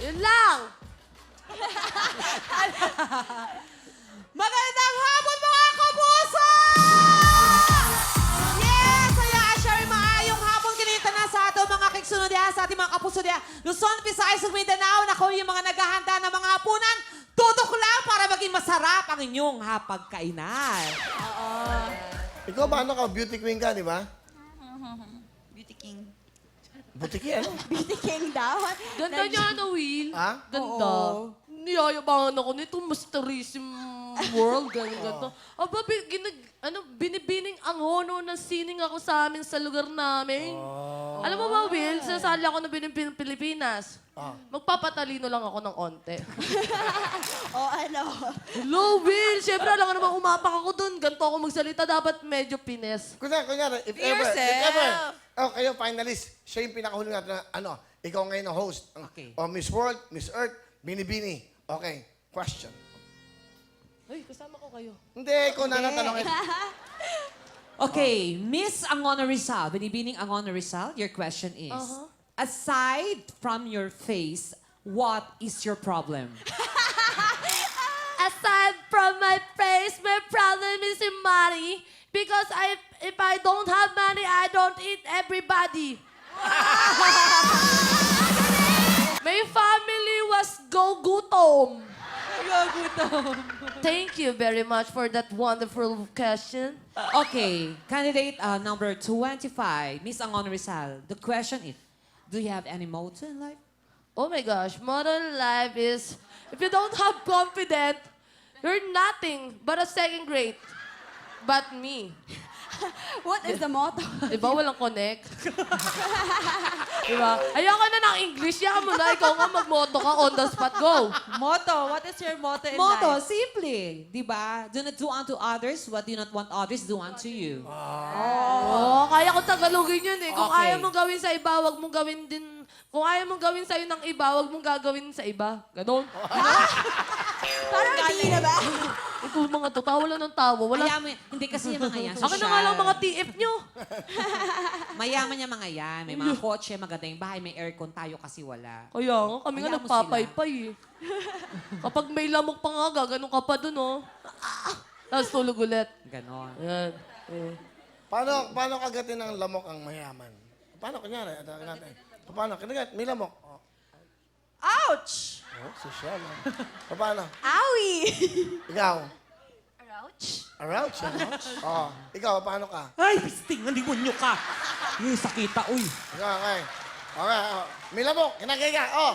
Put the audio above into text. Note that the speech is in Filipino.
Yun lang. Magandang hapon mga kapuso! Yes! Kaya share maayong hapon kinita na sa ato mga kiksunod diha, sa ating mga kapuso diha. Luzon, Visayas, ug Mindanao. Nako yung mga naghahanda ng mga hapunan. Tutok lang para maging masarap ang inyong hapagkainan. Ikaw ba ano ka? Beauty queen ka, di ba? Beauty King. Beauty queen, ano? Beauty King daw? Ganda niya, ano, Will? Ha? Ganda. Niyayabangan ako nito, mysterism world, ganito. Aba, binibining ang hono ng sining ako sa amin sa lugar namin. Alam mo ba, Will, sasali ako ng binibining Pilipinas. Magpapatalino lang ako ng onte. O ano? Hello, Will! Siyempre, alam ka naman, umapak ako dun. Ganito ako magsalita, dapat medyo pines. Kunyari, if ever, kayo finalist, siya yung pinakahuli natin na, ano, ikaw ngayon ang host. Okay. O Miss World, Miss Earth, Binibini. Okay, question. Ay, kasama ko kayo. Hindi, ikaw na natanongin. Okay, Miss Angona Rizal, Binibining Angona Rizal, your question is, aside from your face, what is your problem? Aside from my face, my problem is in money. Because if I don't have money, I don't eat everybody. My family was gutom. Thank you very much for that wonderful question. Okay, candidate number 25, Miss Angona Rizal. The question is, do you have any motto in life? Oh my gosh, modern life is, if you don't have confidence, you're nothing but a second grade. But me. What is the motto? Diba walang connect? Diba? Ayoko na ng English. Yakan mo na. Ikaw nga magmoto ka. On the spot. Go. Motto. What is your motto in Motto, life? simple, di ba? Do not do unto others what do not want others do unto you. Oh, kaya ko Tagalogin yun eh. Kung Okay. ayaw mong gawin sa iba, wag mong gawin din. Kung ayaw mong gawin sa'yo ng iba, wag mong gagawin sa iba. Ganon. Parang hindi na ba? Ito mga to, tawa lang ng tawa. Wala. Hindi kasi yung mga yan. Akin na nga lang mga TF nyo. Mayaman yung mga yan. May mga kotse, maganda yung bahay, may aircon. Tayo kasi wala. Kaya nga, kami nga Hayaan mo nagpapaypay eh. Kapag may lamok pa nga, gaganon ka pa dun oh. Tapos tulog ulit. Ganon. Ayan. Paano kagatin ng lamok ang mayaman? Paano, kunyari, natin. Paano? Kinagat, may lamok. Oh, Ouch! social. Paano? Owie! Ikaw? Ouch! Arouch? Oo. Ikaw, paano ka? Ay, pisting, demonyo ka. Yung sakita, uy. Ikaw, okay. Okay, oh. May lamok, kinagay ka. Oh!